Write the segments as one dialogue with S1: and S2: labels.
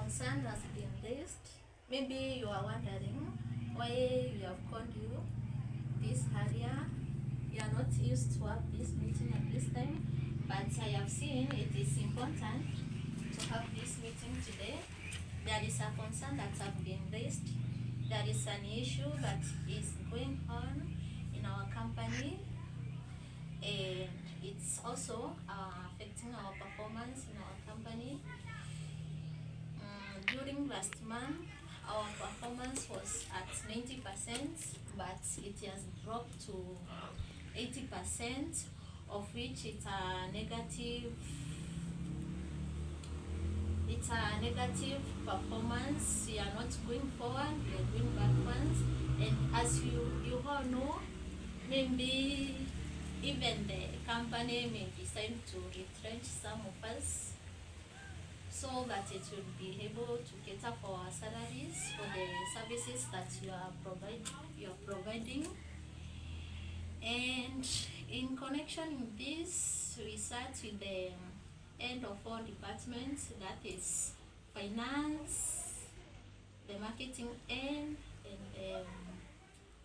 S1: concern has been raised. Maybe you are wondering why we have called you this area. You are not used to have this meeting at this time, but I have seen it is important to have this meeting today. There is a concern that have been raised. There is an issue that is going on in our company, and it's also affecting our performance in our company. During last month, our performance was at 90%, but it has dropped to 80%, of which it's a negative performance. We are not going forward, we are going backwards. And as you all know, maybe even the company may decide to retrench some of us so that it will be able to cater for our salaries for the services that you are providing. And in connection with this, we start with the end of all departments, that is finance, the marketing end, and the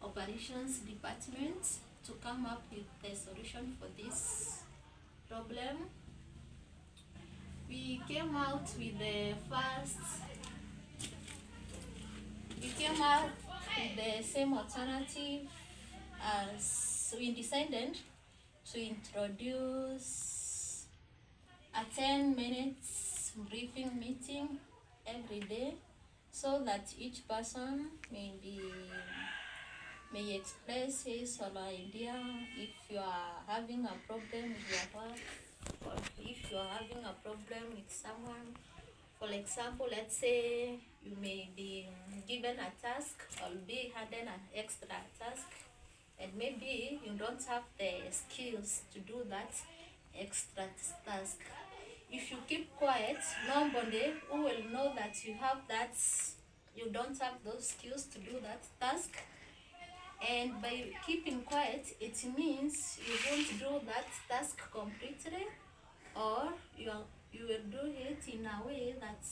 S1: operations department, to come up with the solution for this problem. We came out with the same alternative, as we decided to introduce a 10 minutes briefing meeting every day, so that each person may express his or her idea. If you are having a problem with your work, or if you are having a problem with someone, for example, let's say you may be given a task or be handed an extra task, and maybe you don't have the skills to do that extra task. If you keep quiet, nobody who will know that you don't have those skills to do that task. And by keeping quiet, it means you won't do that task completely, or you will do it in a way that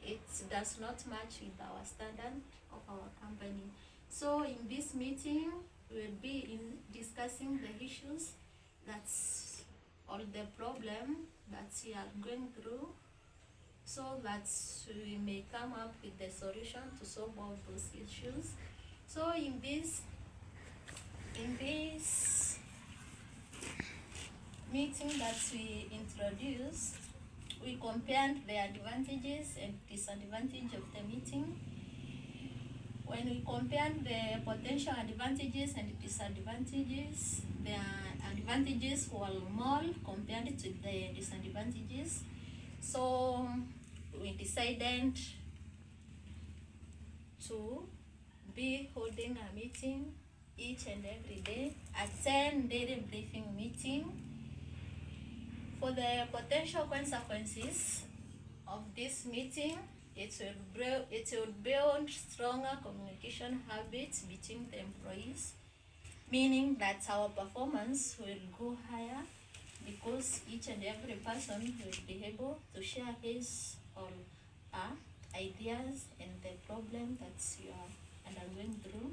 S1: it does not match with our standard of our company. So in this meeting, we will be discussing the issues or the problem that we are going through, so that we may come up with the solution to solve all those issues. So in this meeting that we introduced, we compared the advantages and disadvantages of the meeting. When we compared the potential advantages and disadvantages, the advantages were more compared to the disadvantages. So we decided to be holding a meeting each and every day, a 10 daily briefing meeting. For the potential consequences of this meeting, it will build stronger communication habits between the employees, meaning that our performance will go higher, because each and every person will be able to share his or her ideas and the problem that you are undergoing through.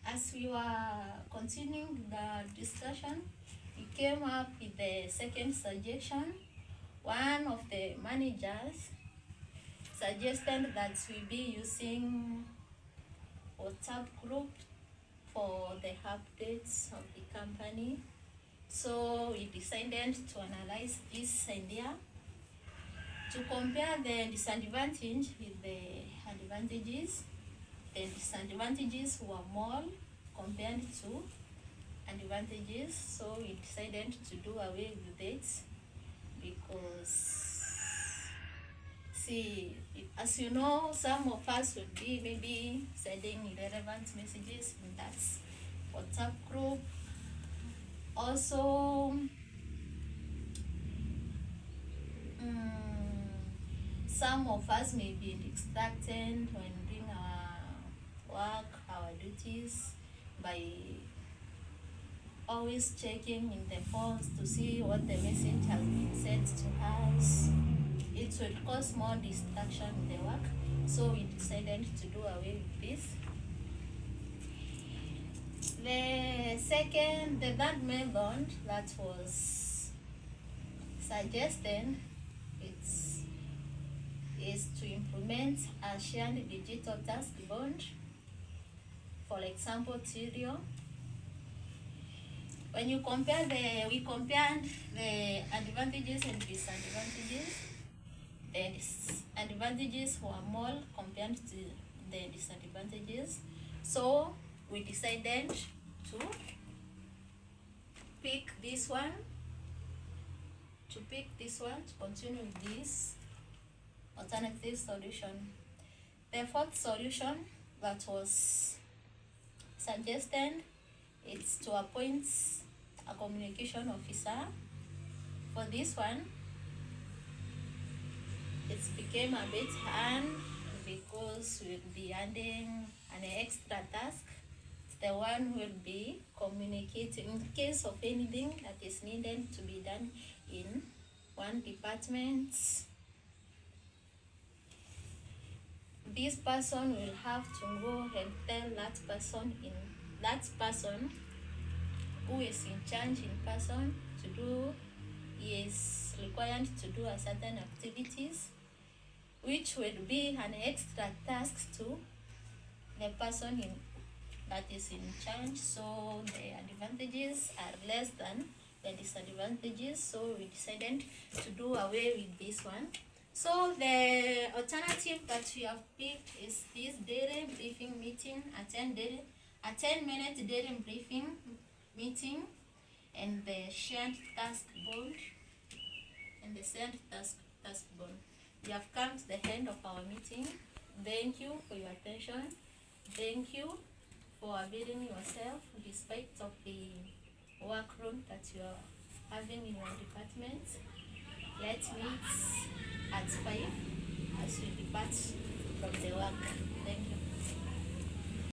S1: As we were continuing the discussion, we came up with the second suggestion. One of the managers suggested that we be using WhatsApp group for the updates of the company. So we decided to analyze this idea, to compare the disadvantage with the advantages. The disadvantages were more compared to advantages, so we decided to do away with it, because as you know, some of us will be maybe sending irrelevant messages in that WhatsApp group. Also, some of us may be distracted when doing our work, our duties, by always checking in the phones to see what the message has been sent to us. It would cause more distraction in the work, so we decided to do away with this. The third method that was suggested is to implement a shared digital task board. For example, Tirio. When we compared the advantages and disadvantages. The disadvantages were more compared to the disadvantages, so we decided to pick this one, to continue with this alternative solution. The fourth solution that was suggested is to appoint a communication officer. For this one, it became a bit hard because we'll be adding an extra task. The one will be communicating in case of anything that is needed to be done in one department. This person will have to go and tell that person who is in charge in person to do, is required to do a certain activities, which will be an extra task to the person that is in charge. So the advantages are less than the disadvantages, so we decided to do away with this one. So the alternative that we have picked is this daily briefing meeting, a 10-minute daily briefing meeting, and the shared task board. We have come to the end of our meeting. Thank you for your attention. Thank you for availing yourself despite of the workload that you are having in your department. Let's meet at 5 as we depart from the work. Thank you.